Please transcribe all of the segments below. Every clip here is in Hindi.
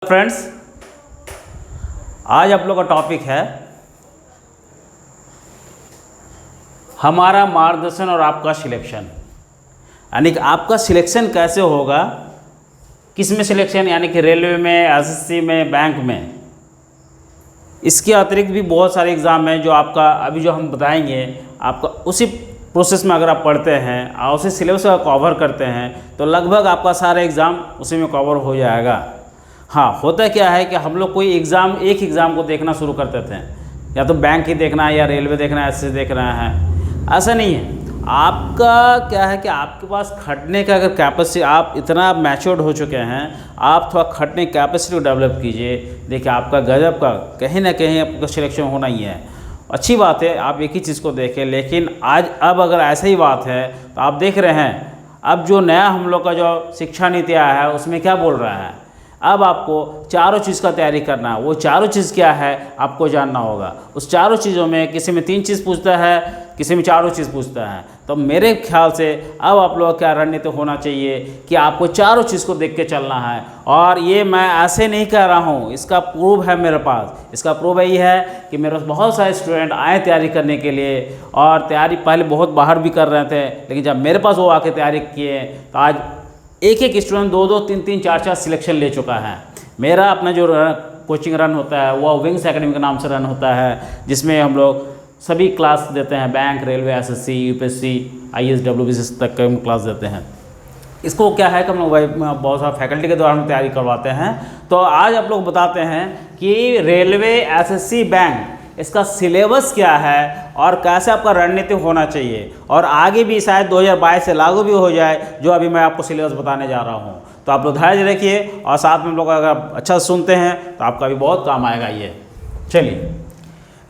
फ्रेंड्स, आज आप लोग का टॉपिक है हमारा मार्गदर्शन और आपका सिलेक्शन। यानी कि आपका सिलेक्शन कैसे होगा, किस में सिलेक्शन, यानी कि रेलवे में, एसएससी में, बैंक में। इसके अतिरिक्त भी बहुत सारे एग्ज़ाम हैं जो आपका अभी जो हम बताएंगे, आपका उसी प्रोसेस में अगर आप पढ़ते हैं और उसी सिलेबस का कवर करते हैं तो लगभग आपका सारा एग्ज़ाम उसी में कवर हो जाएगा। हाँ, होता क्या है कि हम लोग कोई एग्ज़ाम एक एग्ज़ाम को देखना शुरू करते थे, या तो बैंक ही देखना है या रेलवे देखना है, ऐसे देखना है। ऐसा नहीं है। आपका क्या है कि आपके पास खटने का अगर कैपेसिटी, आप इतना मैच्योर्ड हो चुके हैं, आप थोड़ा खटने की कैपेसिटी को डेवलप कीजिए। देखिए आपका गजब का कहीं ना कहीं आपका सिलेक्शन होना ही है। अच्छी बात है, आप एक ही चीज़ को देखें। लेकिन अब अगर ऐसा ही बात है तो आप देख रहे हैं अब जो नया हम लोग का जो शिक्षा नीति आया है उसमें क्या बोल रहा है, अब आपको चारों चीज़ का तैयारी करना है। वो चारों चीज़ क्या है आपको जानना होगा। उस चारों चीज़ों में किसी में 3 चीज़ पूछता है, किसी में चारों चीज़ पूछता है। तो मेरे ख्याल से अब आप लोग क्या रणनीति होना चाहिए कि आपको चारों चीज़ को देख के चलना है। और ये मैं ऐसे नहीं कह रहा हूँ, इसका प्रूफ है मेरे पास। इसका प्रूफ यही है कि मेरे पास बहुत सारे स्टूडेंट आए तैयारी करने के लिए, और तैयारी पहले बहुत बाहर भी कर रहे थे, लेकिन जब मेरे पास वो आके तैयारी किए तो आज एक एक स्टूडेंट 2-2, 3-3, 4-4 सिलेक्शन ले चुका है। मेरा अपना जो कोचिंग रन होता है वो विंग्स एकेडमी के नाम से रन होता है, जिसमें हम लोग सभी क्लास देते हैं। Bank, railway, SSC, UPSC, IAS, WBC तक के हम क्लास देते हैं। इसको क्या है कि हम लोग बहुत सारा फैकल्टी के द्वारा हम तैयारी करवाते हैं। तो आज आप लोग बताते हैं कि रेलवे, एसएससी, बैंक, इसका सिलेबस क्या है और कैसे आपका रणनीति होना चाहिए, और आगे भी शायद 2022 से लागू भी हो जाए जो अभी मैं आपको सिलेबस बताने जा रहा हूँ। तो आप लोग धैर्य रखिए और साथ में हम लोग अगर अच्छा सुनते हैं तो आपका भी बहुत काम आएगा ये। चलिए,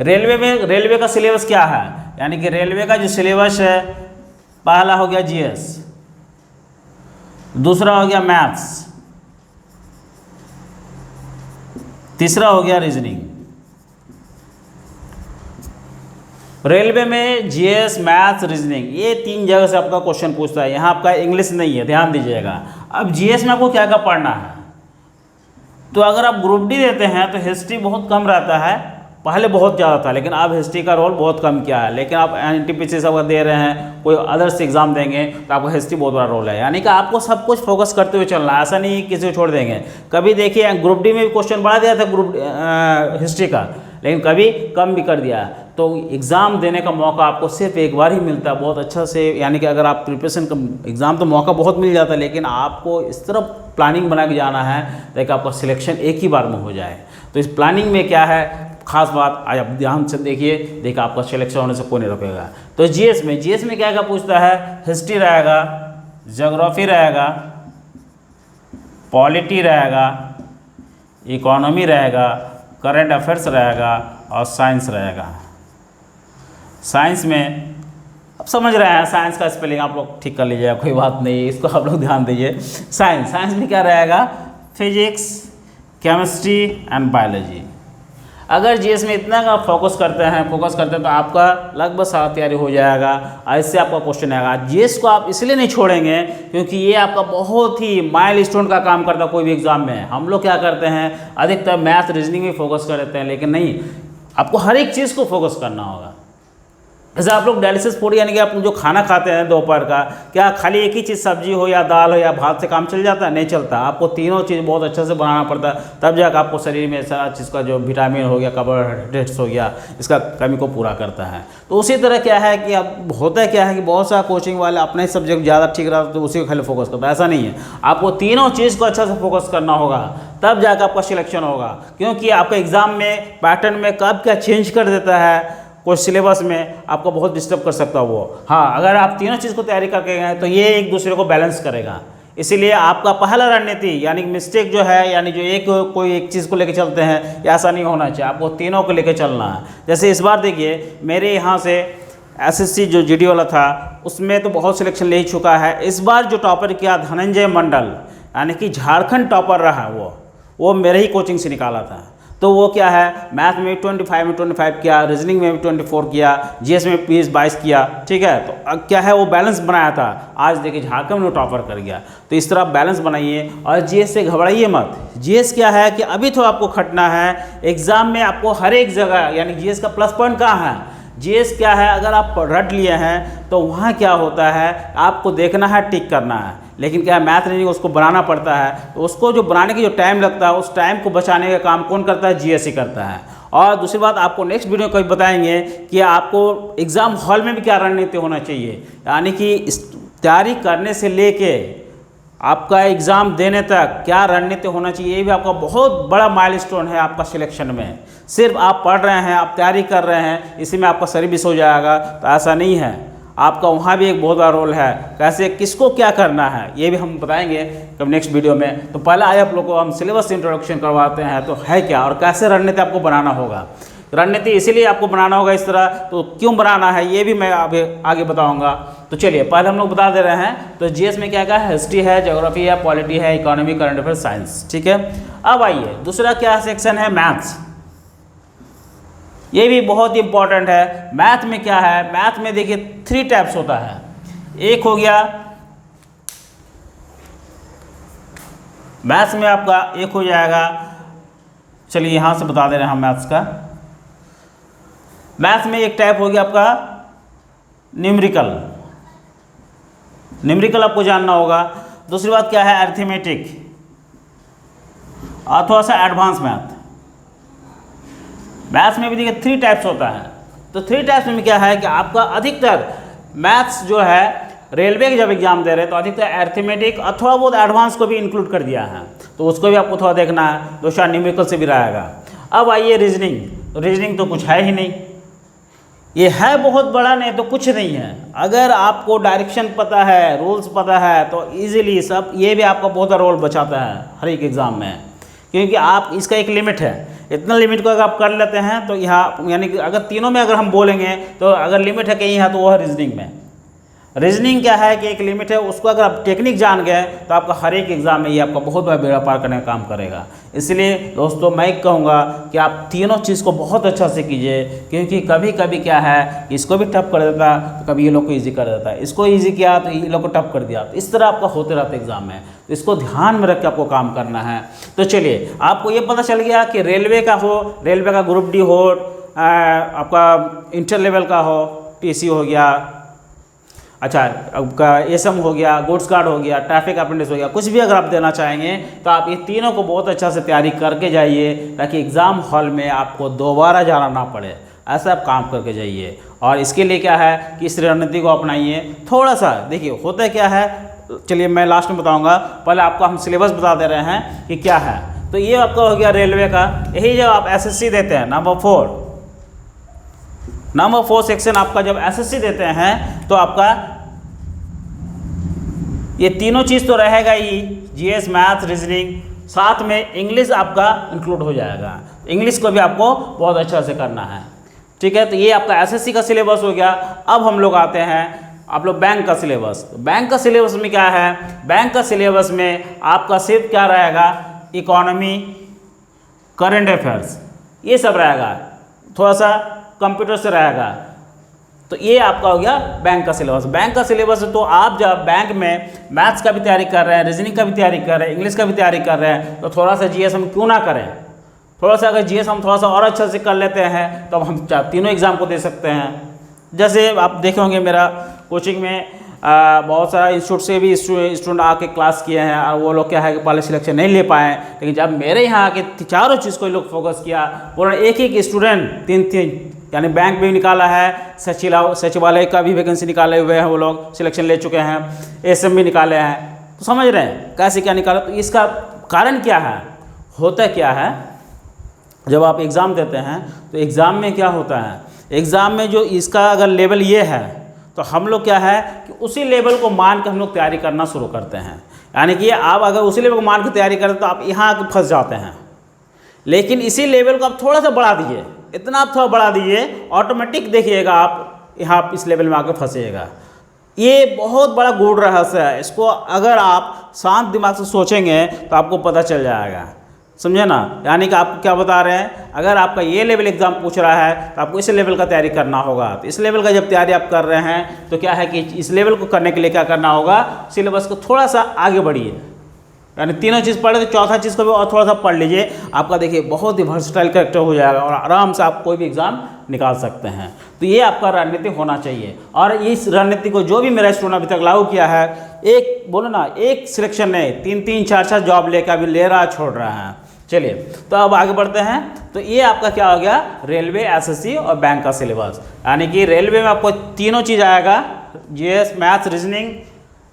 रेलवे का सिलेबस क्या है, यानी कि रेलवे का जो सिलेबस है, पहला हो गया जीएस, दूसरा हो गया मैथ्स, तीसरा हो गया रीजनिंग। रेलवे में जीएस, मैथ्स, रीजनिंग, ये 3 जगह से आपका क्वेश्चन पूछता है। यहाँ आपका इंग्लिश नहीं है, ध्यान दीजिएगा। अब जीएस में आपको क्या क्या पढ़ना है, तो अगर आप ग्रुप डी देते हैं तो हिस्ट्री बहुत कम रहता है। पहले बहुत ज़्यादा था, लेकिन अब हिस्ट्री का रोल बहुत कम किया है। लेकिन आप एनटीपीसी सब दे रहे हैं, कोई अदर्स एग्जाम देंगे तो आपको हिस्ट्री बहुत बड़ा रोल है। यानी कि आपको सब कुछ फोकस करते हुए चलना है, ऐसा नहीं किसी को छोड़ देंगे। कभी देखिए ग्रुप डी में भी क्वेश्चन बढ़ा दिया था ग्रुप हिस्ट्री का, लेकिन कभी कम भी कर दिया। तो एग्ज़ाम देने का मौका आपको सिर्फ एक बार ही मिलता है बहुत अच्छा से। यानी कि अगर आप प्रिपरेशन का एग्ज़ाम तो मौका बहुत मिल जाता है, लेकिन आपको इस तरफ प्लानिंग बना के जाना है ताकि आपका सिलेक्शन एक ही बार में हो जाए। तो इस प्लानिंग में क्या है खास बात, आज आप ध्यान से देखिए आपका सिलेक्शन होने से कोई नहीं रोकेगा। तो जीएस में क्या क्या पूछता है, हिस्ट्री रहेगा, ज्योग्राफी रहेगा, पॉलिटी रहेगा, इकोनॉमी रहेगा, करंट अफेयर्स रहेगा और साइंस रहेगा। साइंस में अब समझ रहे हैं, साइंस का स्पेलिंग आप लोग ठीक कर लीजिएगा, कोई बात नहीं, इसको आप लोग ध्यान दीजिए। साइंस में क्या रहेगा, फिजिक्स, केमिस्ट्री एंड बायोलॉजी। अगर जीएस में इतना का फोकस करते हैं तो आपका लगभग सारा तैयारी हो जाएगा। ऐसे आपका क्वेश्चन आएगा। जीएस को आप इसलिए नहीं छोड़ेंगे क्योंकि ये आपका बहुत ही माइलस्टोन का काम करता है कोई भी एग्जाम में। हम लोग क्या करते हैं, अधिकतर मैथ, रीजनिंग में फोकस कर देते हैं, लेकिन नहीं, आपको हर एक चीज़ को फोकस करना होगा। जैसे आप लोग डायलिसिस फूड, यानी कि आप जो खाना खाते हैं दोपहर का, क्या खाली एक ही चीज़ सब्जी हो या दाल हो या भात से काम चल जाता है? नहीं चलता। आपको तीनों चीज़ बहुत अच्छे से बनाना पड़ता है, तब जाकर आपको शरीर में सारा चीज़ का जो विटामिन हो गया, कार्बोहाइड्रेट्स हो गया, इसका कमी को पूरा करता है। तो उसी तरह क्या है कि अब होता क्या है कि बहुत सारा कोचिंग वाले अपने सब्जेक्ट ज़्यादा ठीक रहा तो उसी को खाली फोकस करता है। ऐसा नहीं है, आपको तीनों चीज़ को अच्छा से फोकस करना होगा, तब जाकर आपका सिलेक्शन होगा। क्योंकि आपका एग्ज़ाम में पैटर्न में कब क्या चेंज कर देता है, कोई सिलेबस में आपको बहुत डिस्टर्ब कर सकता है वो। हाँ, अगर आप तीनों चीज़ को तैयारी करके गए तो ये एक दूसरे को बैलेंस करेगा। इसीलिए आपका पहला रणनीति, यानी मिस्टेक जो है, यानी जो कोई एक चीज़ को लेकर चलते हैं, ऐसा नहीं होना चाहिए। आपको तीनों को लेकर चलना है। जैसे इस बार देखिए मेरे यहाँ से एसएससी जो जीडी वाला था उसमें तो बहुत सिलेक्शन ले चुका है। इस बार जो टॉपर किया धनंजय मंडल, यानी कि झारखंड टॉपर रहा वो मेरे ही कोचिंग से निकाला था। तो वो क्या है, मैथ में 25 में 25 किया, रीजनिंग में भी 24 किया, जीएस में 22 किया, ठीक है। तो अब क्या है, वो बैलेंस बनाया था, आज देखिए झारखंड में टॉपर कर गया। तो इस तरह बैलेंस बनाइए और जीएस से घबराइए मत। जीएस क्या है कि अभी तो आपको खटना है, एग्जाम में आपको हर एक जगह, यानी जीएस का प्लस पॉइंट कहाँ है, जीएस क्या है, अगर आप रट लिए हैं तो वहाँ क्या होता है, आपको देखना है, टिक करना है। लेकिन क्या है, मैथ रीजनिंग उसको बनाना पड़ता है, तो उसको जो बनाने की जो टाइम लगता है, उस टाइम को बचाने का काम कौन करता है, जीएस ही करता है। और दूसरी बात, आपको नेक्स्ट वीडियो में कभी बताएंगे कि आपको एग्ज़ाम हॉल में भी क्या रणनीति होना चाहिए, यानी कि तैयारी करने से लेके आपका एग्ज़ाम देने तक क्या रणनीति होना चाहिए, ये भी आपका बहुत बड़ा माइलस्टोन है आपका सिलेक्शन में। सिर्फ आप पढ़ रहे हैं, आप तैयारी कर रहे हैं, इसी में आपका सर्विस हो जाएगा, तो ऐसा नहीं है, आपका वहाँ भी एक बहुत बड़ा रोल है। कैसे, किसको क्या करना है, ये भी हम बताएंगे कब नेक्स्ट वीडियो में। तो पहले आइए आप लोग को हम सिलेबस इंट्रोडक्शन करवाते हैं, तो है क्या और कैसे रणनीति आपको बनाना होगा। रणनीति इसीलिए आपको बनाना होगा इस तरह, तो क्यों बनाना है ये भी मैं आगे बताऊंगा। तो चलिए पहले हम लोग बता दे रहे हैं। तो जीएस में क्या क्या है, हिस्ट्री है, ज्योग्राफी है, पॉलिटी है, इकोनॉमी, करंट अफेयर, साइंस, ठीक है। अब आइए दूसरा क्या सेक्शन है, मैथ्स। ये भी बहुत इंपॉर्टेंट है। मैथ में क्या है, मैथ में देखिए 3 टाइप्स होता है। एक हो गया मैथ्स में आपका, एक हो जाएगा, चलिए यहाँ से बता दे रहे हैं हम मैथ्स का। मैथ्स में एक टाइप हो गया आपका न्यूमेरिकल, न्यूमेरिकल आपको जानना होगा। दूसरी बात क्या है, अरिथमेटिक, और थोड़ा सा एडवांस मैथ। मैथ्स में भी देखिए 3 टाइप्स होता है। तो 3 टाइप्स में क्या है कि आपका अधिकतर मैथ्स जो है, रेलवे के जब एग्जाम दे रहे हैं तो अधिकतर अरिथमेटिक और थोड़ा बहुत एडवांस को भी इंक्लूड कर दिया है, तो उसको भी आपको थोड़ा देखना है, तो शायद न्यूमेरिकल से भी रहेगा। अब आइए रीजनिंग। तो रीजनिंग तो कुछ है ही नहीं, ये है बहुत बड़ा, नहीं तो कुछ नहीं है। अगर आपको डायरेक्शन पता है, रूल्स पता है, तो ईजिली सब ये भी आपका बहुत रोल बचाता है हर एक एग्ज़ाम में, क्योंकि आप इसका एक लिमिट है, इतना लिमिट को अगर आप कर लेते हैं तो यहाँ, यानी कि अगर तीनों में अगर हम बोलेंगे तो अगर लिमिट है कहीं है तो वो है रीजनिंग में। रीजनिंग क्या है कि एक लिमिट है, उसको अगर आप टेक्निक जान गए तो आपका हर एक एग्ज़ाम में ये आपका बहुत बड़ा बेड़ा पार करने का काम करेगा। इसलिए दोस्तों मैं कहूँगा कि आप तीनों चीज़ को बहुत अच्छा से कीजिए, क्योंकि कभी कभी क्या है, इसको भी टफ कर देता तो कभी ये लोग को ईजी कर देता है, इसको ईजी किया तो ये लोग को टफ कर दिया, तो इस तरह आपका होते रहता है एग्ज़ाम में। तो इसको ध्यान में रख के आपको काम करना है। तो चलिए आपको ये पता चल गया कि रेलवे का हो, रेलवे का ग्रुप डी हो, आपका इंटर लेवल का हो, टीसी हो गया, अच्छा आपका एसएम हो गया, गुड्स कार्ड हो गया, ट्रैफिक अप्रेंटिस हो गया, कुछ भी अगर आप देना चाहेंगे तो आप ये तीनों को बहुत अच्छा से तैयारी करके जाइए, ताकि एग्ज़ाम हॉल में आपको दोबारा जाना ना पड़े, ऐसा आप काम करके जाइए। और इसके लिए क्या है कि इस रणनीति को अपनाइए। थोड़ा सा देखिए होता क्या है, चलिए मैं लास्ट में बताऊँगा, पहले आपको हम सिलेबस बता दे रहे हैं कि क्या है। तो ये आपका हो गया रेलवे का, यही जब आप एसएससी देते हैं नंबर 4 सेक्शन आपका जब एसएससी देते हैं तो आपका ये तीनों चीज़ तो रहेगा ही, जीएस, मैथ, रीजनिंग, साथ में इंग्लिश आपका इंक्लूड हो जाएगा। इंग्लिश को भी आपको बहुत अच्छा से करना है, ठीक है। तो ये आपका एसएससी का सिलेबस हो गया। अब हम लोग आते हैं आप लोग बैंक का सिलेबस। बैंक का सिलेबस में क्या है, बैंक का सिलेबस में आपका सिर्फ क्या रहेगा, इकोनॉमी, करंट अफेयर्स, ये सब रहेगा, थोड़ा सा कंप्यूटर से रहेगा। तो ये आपका हो गया बैंक का सिलेबस। बैंक का सिलेबस तो आप जब बैंक में मैथ्स का भी तैयारी कर रहे हैं, रीजनिंग का भी तैयारी कर रहे हैं, इंग्लिश का भी तैयारी कर रहे हैं, तो थोड़ा सा जीएस हम क्यों ना करें, थोड़ा सा अगर जीएस हम थोड़ा सा और अच्छा से कर लेते हैं तो हम तीनों एग्ज़ाम को दे सकते हैं। जैसे आप देखे होंगे मेरा कोचिंग में बहुत सारा इंस्टीट्यूट से भी स्टूडेंट आके क्लास किए हैं, और वो लोग क्या है कि पहले सिलेक्शन नहीं ले पाए, लेकिन जब मेरे यहाँ आके चारों चीज़ को लोग फोकस किया, पूरा एक स्टूडेंट 3 यानी बैंक भी निकाला है, सचिवालय का भी वैकेंसी निकाले हुए हैं, वो लोग सिलेक्शन ले चुके हैं, एसएम भी निकाले हैं। तो समझ रहे हैं कैसे क्या निकाला। तो इसका कारण क्या है, होता क्या है, जब आप एग्ज़ाम देते हैं तो एग्ज़ाम में क्या होता है, एग्ज़ाम में जो इसका अगर लेवल ये है तो हम लोग क्या है कि उसी लेवल को मान कर हम लोग तैयारी करना शुरू करते हैं। यानी कि आप अगर उसी लेवल को मान कर तैयारी करते तो आप यहाँ आकर फंस जाते हैं, लेकिन इसी लेवल को आप थोड़ा सा बढ़ा दीजिए, इतना आप थोड़ा बढ़ा दीजिए, ऑटोमेटिक देखिएगा आप यहाँ इस लेवल में आकर फंसेगा। ये बहुत बड़ा गूढ़ रहस्य है, इसको अगर आप शांत दिमाग से सोचेंगे तो आपको पता चल जाएगा, समझे ना। यानी कि आपको क्या बता रहे हैं अगर आपका ये लेवल एग्ज़ाम पूछ रहा है तो आपको इस लेवल का तैयारी करना होगा। तो इस लेवल का जब तैयारी आप कर रहे हैं तो क्या है कि इस लेवल को करने के लिए क्या करना होगा, सिलेबस को थोड़ा सा आगे बढ़िए, यानी तीनों चीज़ पढ़े तो चौथा चीज़ को भी और थोड़ा सा पढ़ लीजिए। आपका देखिए बहुत ही वर्सटाइल कैरेक्टर हो जाएगा और आराम से आप कोई भी एग्ज़ाम निकाल सकते हैं। तो ये आपका रणनीति होना चाहिए। और इस रणनीति को जो भी मेरा स्टूडेंट अभी तक लागू किया है, एक बोलो ना, एक सिलेक्शन नहीं, 3-3 4-4 जॉब लेकर अभी ले रहा छोड़ रहा है। चलिए तो अब आगे बढ़ते हैं। तो ये आपका क्या हो गया, रेलवे, एसएससी और बैंक का सिलेबस। यानी कि रेलवे में आपको तीनों चीज़ आएगा, जीएस, मैथ्स, रीजनिंग।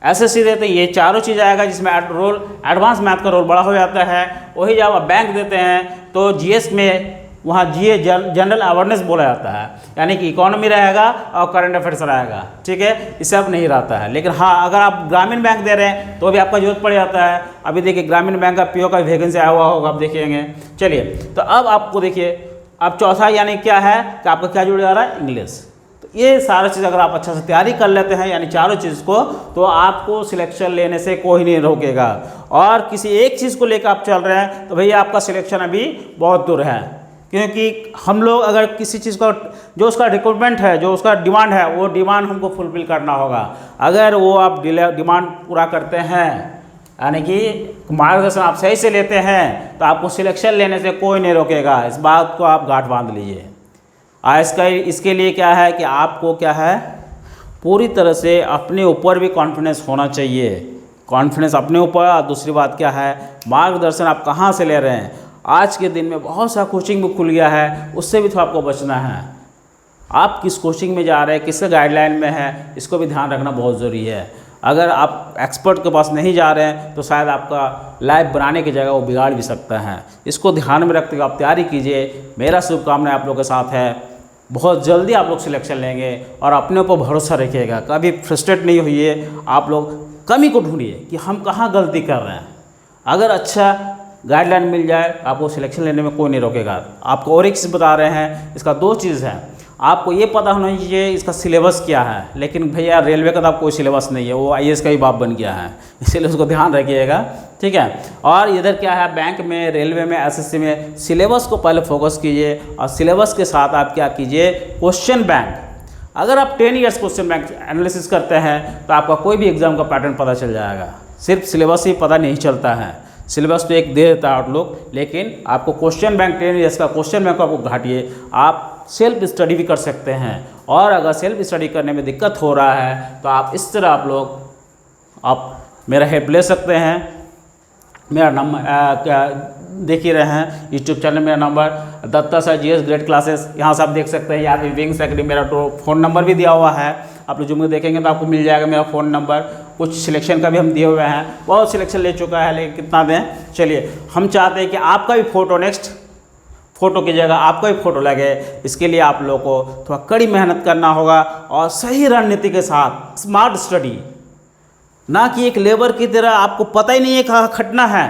एसएससी देते ये चारों चीज़ आएगा, जिसमें एडवांस मैथ का रोल बड़ा हो जाता है। वही जब आप बैंक देते हैं तो जीएस में वहाँ जीए जनरल अवेयरनेस बोला जाता है, यानी कि इकोनॉमी रहेगा और करंट अफेयर्स रहेगा, ठीक है, इससे अब नहीं रहता है। लेकिन हाँ, अगर आप ग्रामीण बैंक दे रहे हैं तो भी आपका जरूरत पड़ जाता है। अभी देखिए ग्रामीण बैंक का पीओ का वैकेंसी आया हुआ होगा, आप देखेंगे। चलिए तो अब आपको देखिए, अब चौथा यानी क्या है कि आपका क्या जुड़ जा रहा है, इंग्लिश। तो ये सारा चीज़ अगर आप अच्छा से तैयारी कर लेते हैं, यानी चारों चीज़ को, तो आपको सिलेक्शन लेने से कोई नहीं रोकेगा। और किसी एक चीज़ को लेकर आप चल रहे हैं तो भैया आपका सिलेक्शन अभी बहुत दूर है, क्योंकि हम लोग अगर किसी चीज़ का जो उसका रिक्वायरमेंट है, जो उसका डिमांड है, वो डिमांड हमको फुलफिल करना होगा। अगर वो आप डिमांड पूरा करते हैं, यानी कि मार्गदर्शन आप सही से लेते हैं, तो आपको सिलेक्शन लेने से कोई नहीं रोकेगा। इस बात को आप गांठ बांध लीजिए। इसके लिए क्या है कि आपको क्या है, पूरी तरह से अपने ऊपर भी कॉन्फिडेंस होना चाहिए। कॉन्फिडेंस अपने ऊपर। और दूसरी बात क्या है, मार्गदर्शन आप कहाँ से ले रहे हैं। आज के दिन में बहुत सा कोचिंग भी खुल गया है, उससे भी तो आपको बचना है। आप किस कोचिंग में जा रहे हैं, किस गाइडलाइन में है, इसको भी ध्यान रखना बहुत ज़रूरी है। अगर आप एक्सपर्ट के पास नहीं जा रहे हैं तो शायद आपका लाइफ बनाने की जगह वो बिगाड़ भी सकता है। इसको ध्यान में रखते हुए आप तैयारी कीजिए। मेरा शुभकामनाएं आप लोगों के साथ है। बहुत जल्दी आप लोग सिलेक्शन लेंगे और अपने ऊपर भरोसा रखिएगा। कभी फ्रस्ट्रेट नहीं होइए। आप लोग कमी को ढूंढिए कि हम कहाँ गलती कर रहे हैं। अगर अच्छा गाइडलाइन मिल जाए, आपको सिलेक्शन लेने में कोई नहीं रोकेगा। आपको और एक चीज़ बता रहे हैं, इसका दो चीज़ है। आपको ये पता होना चाहिए इसका सिलेबस क्या है। लेकिन भैया रेलवे का तो आप कोई सिलेबस नहीं है, वो आईएएस का ही बाप बन गया है, इसलिए उसको ध्यान रखिएगा, ठीक है। और इधर क्या है, बैंक में, रेलवे में, एसएससी में सिलेबस को पहले फोकस कीजिए और सिलेबस के साथ आप क्या कीजिए, क्वेश्चन बैंक। अगर आप 10 ईयर्स क्वेश्चन बैंक एनालिसिस करते हैं तो आपका कोई भी एग्जाम का पैटर्न पता चल जाएगा। सिर्फ सिलेबस ही पता नहीं चलता है, सिलेबस तो एक दे देता है आउटलुक, लेकिन आपको क्वेश्चन बैंक 10 ईयर्स का क्वेश्चन बैंक आपको घाटिए। आप सेल्फ स्टडी भी कर सकते हैं। और अगर सेल्फ स्टडी करने में दिक्कत हो रहा है तो आप इस तरह आप मेरा हेल्प ले सकते हैं। मेरा नंबर देख ही रहे हैं, यूट्यूब चैनल मेरा number Datta sir GS grade classes, यहाँ से आप देख सकते हैं। यहाँ पे विंग्स एकेडमी मेरा तो फ़ोन नंबर भी दिया हुआ है। आप लोग जो देखेंगे तो आपको मिल जाएगा मेरा फ़ोन नंबर। कुछ सिलेक्शन का भी हम दिए हुए हैं, बहुत सिलेक्शन ले चुका है, लेकिन कितना दें। चलिए, हम चाहते हैं कि आपका भी फ़ोटो नेक्स्ट फ़ोटो की जगह आपका भी फ़ोटो लगे। इसके लिए आप लोगों को थोड़ा कड़ी मेहनत करना होगा और सही रणनीति के साथ स्मार्ट स्टडी, ना कि एक लेबर की तरह आपको पता ही नहीं है कहाँ खटना है,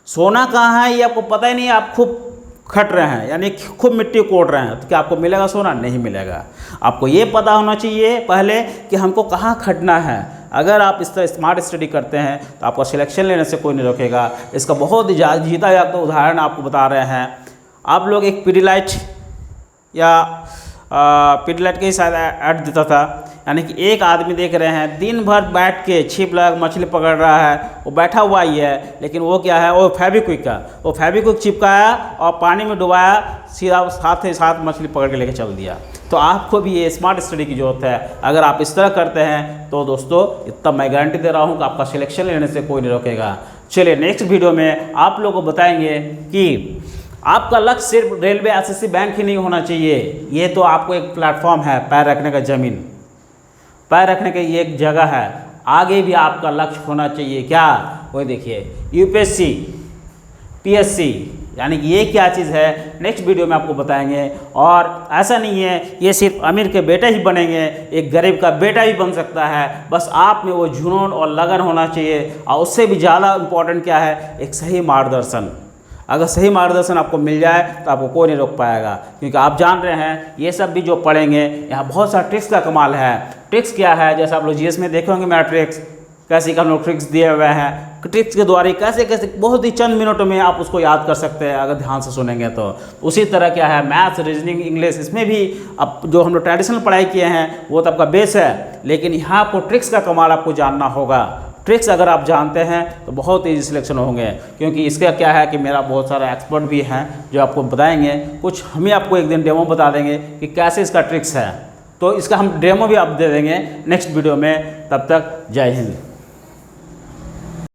सोना कहाँ है ये आपको पता ही नहीं है, आप खूब खट रहे हैं, यानी खूब मिट्टी कोड़ रहे हैं, तो क्या आपको मिलेगा सोना? नहीं मिलेगा। आपको ये पता होना चाहिए पहले कि हमको कहाँ खटना है। अगर आप इस तरह स्मार्ट स्टडी करते हैं तो आपको सिलेक्शन लेने से कोई नहीं रोकेगा। इसका बहुत ही जीता जाता उदाहरण आपको बता रहे हैं। आप लोग एक पीडीलाइट या पीडीलाइट के ही शायद ऐड देता था, यानी कि एक आदमी देख रहे हैं दिन भर बैठ के छिप लगा मछली पकड़ रहा है, वो बैठा हुआ ही है, लेकिन वो क्या है, वो फेविक्विक चिपकाया और पानी में डुबाया, सीधा साथ ही साथ मछली पकड़ के लेके चल दिया। तो आपको भी ये स्मार्ट स्टडी की ज़रूरत है। अगर आप इस तरह करते हैं तो दोस्तों इतना मैं गारंटी दे रहा हूँ कि आपका सिलेक्शन लेने से कोई नहीं रोकेगा। चलिए, नेक्स्ट वीडियो में आप लोगों को बताएंगे कि आपका लक्ष्य सिर्फ रेलवे, एसएससी, बैंक ही नहीं होना चाहिए। ये तो आपको एक प्लेटफॉर्म है, पैर रखने का ज़मीन, पैर रखने की ये एक जगह है। आगे भी आपका लक्ष्य होना चाहिए। क्या? वही देखिए, यूपीएससी, पीएससी, यानी कि ये क्या चीज़ है, नेक्स्ट वीडियो में आपको बताएंगे। और ऐसा नहीं है ये सिर्फ अमीर के बेटे ही बनेंगे, एक गरीब का बेटा भी बन सकता है। बस आप में वो जुनून और लगन होना चाहिए। और उससे भी ज़्यादा इम्पोर्टेंट क्या है, एक सही मार्गदर्शन। अगर सही मार्गदर्शन आपको मिल जाए तो आपको कोई नहीं रोक पाएगा, क्योंकि आप जान रहे हैं ये सब भी जो पढ़ेंगे यहाँ बहुत सारा ट्रिक्स का कमाल है। ट्रिक्स क्या है, जैसे आप लोग जीएस में देखे होंगे मेरा ट्रिक्स, कैसे का हम लोग ट्रिक्स दिए हुए हैं, ट्रिक्स के द्वारा कैसे कैसे बहुत ही चंद मिनटों में आप उसको याद कर सकते हैं अगर ध्यान से सुनेंगे तो। उसी तरह क्या है मैथ्स, रीजनिंग, इंग्लिश, इसमें भी अब जो हम लोग ट्रेडिशनल पढ़ाई किए हैं वो तो आपका बेस है, लेकिन यहाँ आपको ट्रिक्स का कमाल आपको जानना होगा। ट्रिक्स अगर आप जानते हैं तो बहुत ईजी सिलेक्शन होंगे, क्योंकि इसका क्या है कि मेरा बहुत सारा एक्सपर्ट भी हैं जो आपको बताएंगे, कुछ हम ही आपको एक दिन डेमो बता देंगे कि कैसे इसका ट्रिक्स है, तो इसका हम डेमो भी आप दे देंगे नेक्स्ट वीडियो में। तब तक जय हिंद।